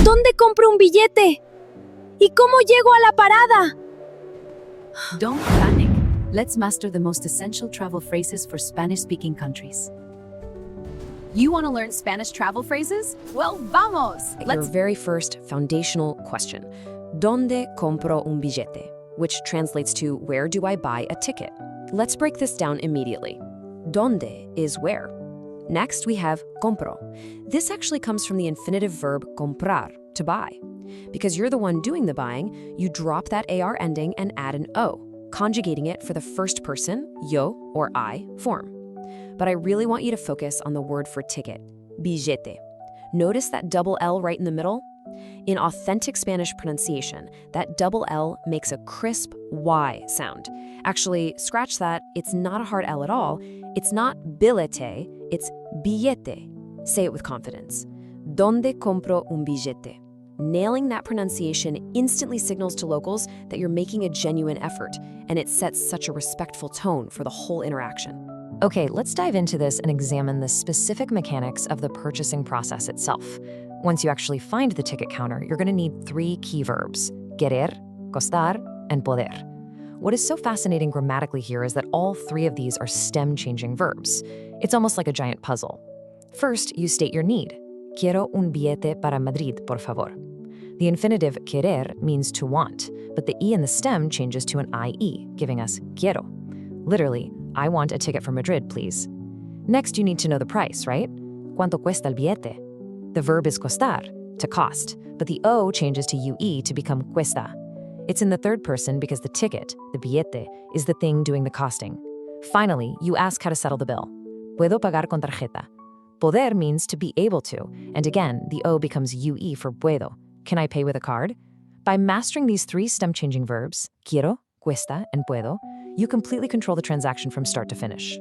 ¿Dónde compro un billete? ¿Y cómo llego a la parada? Don't panic. Let's master the most essential travel phrases for Spanish-speaking countries. You want to learn Spanish travel phrases? Well, vamos! Your very first foundational question. ¿Dónde compro un billete? Which translates to where do I buy a ticket? Let's break this down immediately. ¿Dónde is where? Next, we have compro. This actually comes from the infinitive verb comprar, to buy. Because you're the one doing the buying, you drop that AR ending and add an O, conjugating it for the first person, yo or I form. But I really want you to focus on the word for ticket, billete. Notice that double L right in the middle? In authentic Spanish pronunciation, that double L makes a crisp Y sound. Actually, scratch that, it's not a hard L at all. It's not billete, it's billete. Say it with confidence. ¿Dónde compro un billete? Nailing that pronunciation instantly signals to locals that you're making a genuine effort, and it sets such a respectful tone for the whole interaction. Okay, let's dive into this and examine the specific mechanics of the purchasing process itself. Once you actually find the ticket counter, you're going to need 3 key verbs: querer, costar, and poder. What is so fascinating grammatically here is that all 3 of these are stem-changing verbs. It's almost like a giant puzzle. First, you state your need. Quiero un billete para Madrid, por favor. The infinitive querer means to want, but the E in the stem changes to an IE, giving us quiero. Literally, I want a ticket for Madrid, please. Next, you need to know the price, right? ¿Cuánto cuesta el billete? The verb is costar, to cost, but the O changes to UE to become cuesta. It's in the third person because the ticket, the billete, is the thing doing the costing. Finally, you ask how to settle the bill. Puedo pagar con tarjeta. Poder means to be able to, and again, the O becomes UE for puedo. Can I pay with a card? By mastering these 3 stem-changing verbs, quiero, cuesta, and puedo, you completely control the transaction from start to finish.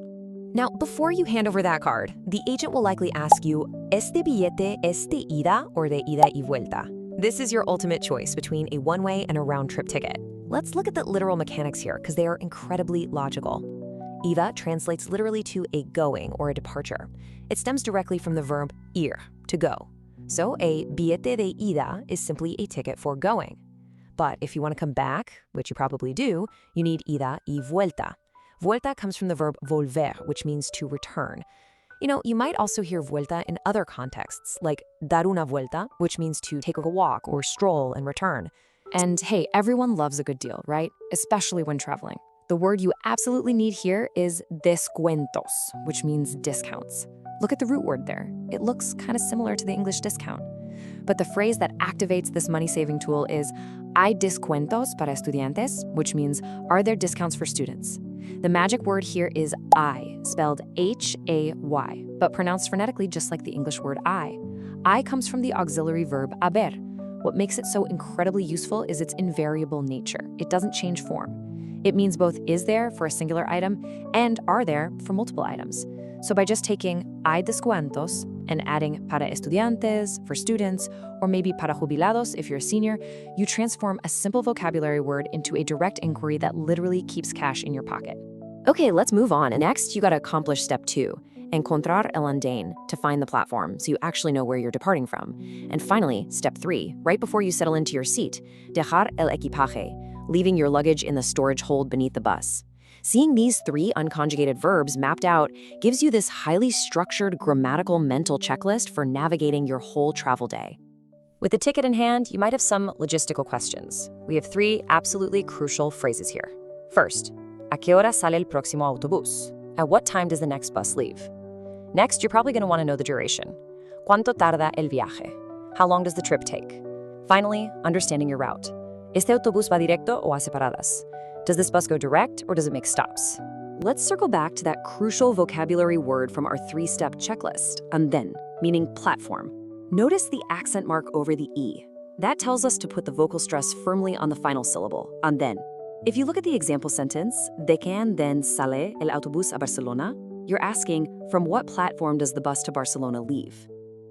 Now, before you hand over that card, the agent will likely ask you, ¿Este billete es de ida or de ida y vuelta? This is your ultimate choice between a one-way and a round-trip ticket. Let's look at the literal mechanics here, because they are incredibly logical. Ida translates literally to a going or a departure. It stems directly from the verb ir, to go. So a billete de ida is simply a ticket for going. But if you want to come back, which you probably do, you need ida y vuelta. Vuelta comes from the verb volver, which means to return. You know, you might also hear vuelta in other contexts, like dar una vuelta, which means to take a walk or stroll and return. And hey, everyone loves a good deal, right? Especially when traveling. The word you absolutely need here is descuentos, which means discounts. Look at the root word there. It looks kind of similar to the English discount. But the phrase that activates this money-saving tool is ¿Hay descuentos para estudiantes?, which means are there discounts for students? The magic word here is I, spelled H-A-Y, but pronounced phonetically just like the English word I. I comes from the auxiliary verb haber. What makes it so incredibly useful is its invariable nature. It doesn't change form. It means both is there for a singular item and are there for multiple items. So by just taking hay descuentos and adding para estudiantes for students, or maybe para jubilados if you're a senior, you transform a simple vocabulary word into a direct inquiry that literally keeps cash in your pocket. Okay, let's move on. And next, you gotta accomplish step 2, encontrar el andén, to find the platform so you actually know where you're departing from. And finally, step 3, right before you settle into your seat, dejar el equipaje, leaving your luggage in the storage hold beneath the bus. Seeing these 3 unconjugated verbs mapped out gives you this highly structured grammatical mental checklist for navigating your whole travel day. With the ticket in hand, you might have some logistical questions. We have 3 absolutely crucial phrases here. First, ¿a qué hora sale el próximo autobús? At what time does the next bus leave? Next, you're probably going to want to know the duration. ¿Cuánto tarda el viaje? How long does the trip take? Finally, understanding your route. ¿Este autobús va directo o hace paradas? Does this bus go direct or does it make stops? Let's circle back to that crucial vocabulary word from our 3-step checklist, andén, meaning platform. Notice the accent mark over the E. That tells us to put the vocal stress firmly on the final syllable, andén. If you look at the example sentence, ¿de qué andén sale el autobús a Barcelona?, you're asking, from what platform does the bus to Barcelona leave?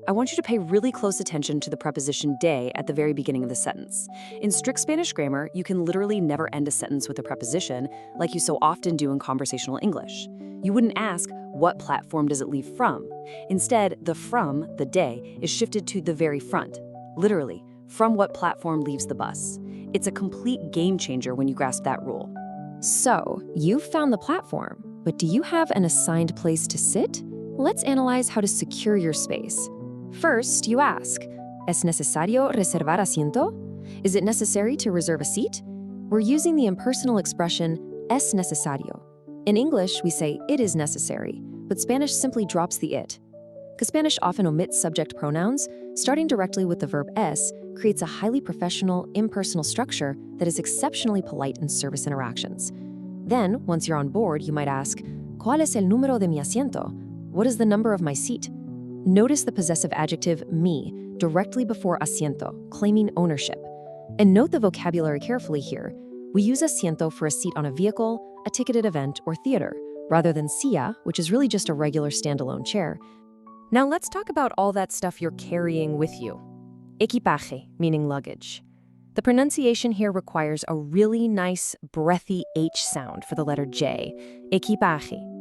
I want you to pay really close attention to the preposition de at the very beginning of the sentence. In strict Spanish grammar, you can literally never end a sentence with a preposition like you so often do in conversational English. You wouldn't ask, what platform does it leave from? Instead, the from, the de, is shifted to the very front. Literally, from what platform leaves the bus. It's a complete game changer when you grasp that rule. So, you've found the platform, but do you have an assigned place to sit? Let's analyze how to secure your space. First, you ask, ¿Es necesario reservar asiento? Is it necessary to reserve a seat? We're using the impersonal expression es necesario. In English, we say it is necessary, but Spanish simply drops the it. Because Spanish often omits subject pronouns, starting directly with the verb es creates a highly professional, impersonal structure that is exceptionally polite in service interactions. Then, once you're on board, you might ask, ¿Cuál es el número de mi asiento? What is the number of my seat? Notice the possessive adjective mi directly before asiento, claiming ownership. And note the vocabulary carefully here. We use asiento for a seat on a vehicle, a ticketed event, or theater, rather than silla, which is really just a regular standalone chair. Now let's talk about all that stuff you're carrying with you. Equipaje, meaning luggage. The pronunciation here requires a really nice, breathy H sound for the letter J, equipaje.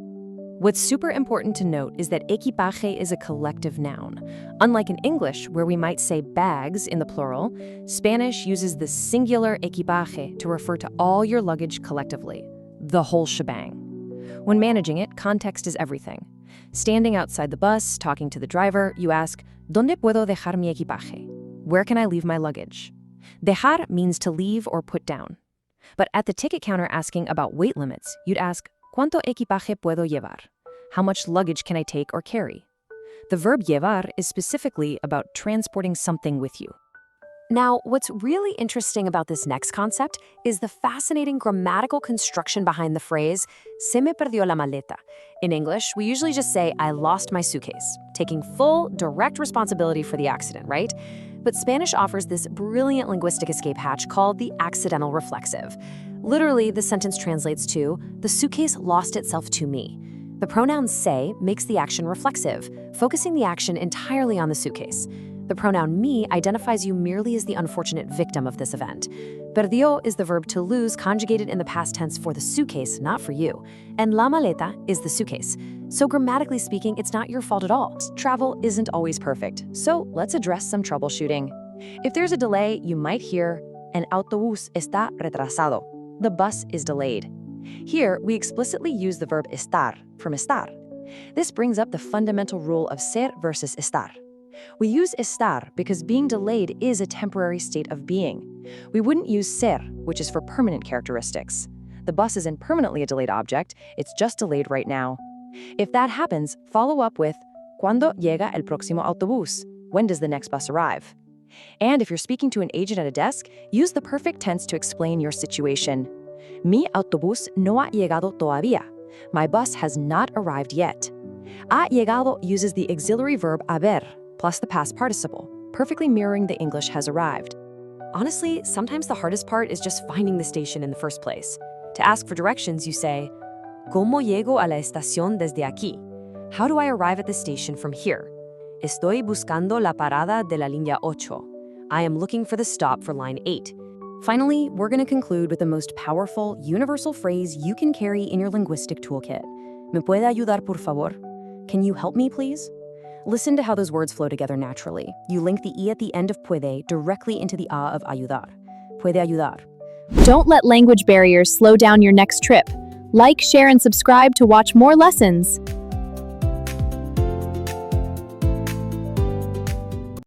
What's super important to note is that equipaje is a collective noun. Unlike in English, where we might say bags in the plural, Spanish uses the singular equipaje to refer to all your luggage collectively, the whole shebang. When managing it, context is everything. Standing outside the bus, talking to the driver, you ask, ¿Dónde puedo dejar mi equipaje? Where can I leave my luggage? Dejar means to leave or put down. But at the ticket counter asking about weight limits, you'd ask, ¿Cuánto equipaje puedo llevar? How much luggage can I take or carry? The verb llevar is specifically about transporting something with you. Now, what's really interesting about this next concept is the fascinating grammatical construction behind the phrase, se me perdió la maleta. In English, we usually just say, I lost my suitcase, taking full, direct responsibility for the accident, right? But Spanish offers this brilliant linguistic escape hatch called the accidental reflexive. Literally, the sentence translates to, the suitcase lost itself to me. The pronoun se makes the action reflexive, focusing the action entirely on the suitcase. The pronoun me identifies you merely as the unfortunate victim of this event. Perdió is the verb to lose conjugated in the past tense for the suitcase, not for you. And la maleta is the suitcase. So grammatically speaking, it's not your fault at all. Travel isn't always perfect, so let's address some troubleshooting. If there's a delay, you might hear, el autobús está retrasado. The bus is delayed. Here, we explicitly use the verb estar from estar. This brings up the fundamental rule of ser versus estar. We use estar because being delayed is a temporary state of being. We wouldn't use ser, which is for permanent characteristics. The bus isn't permanently a delayed object, it's just delayed right now. If that happens, follow up with, ¿Cuándo llega el próximo autobús? When does the next bus arrive? And if you're speaking to an agent at a desk, use the perfect tense to explain your situation. Mi autobús no ha llegado todavía. My bus has not arrived yet. Ha llegado uses the auxiliary verb haber, plus the past participle, perfectly mirroring the English has arrived. Honestly, sometimes the hardest part is just finding the station in the first place. To ask for directions, you say, ¿Cómo llego a la estación desde aquí? How do I arrive at the station from here? Estoy buscando la parada de la línea 8. I am looking for the stop for line 8. Finally, we're going to conclude with the most powerful, universal phrase you can carry in your linguistic toolkit. ¿Me puede ayudar, por favor? Can you help me, please? Listen to how those words flow together naturally. You link the E at the end of puede directly into the A of ayudar. Puede ayudar. Don't let language barriers slow down your next trip. Like, share, and subscribe to watch more lessons.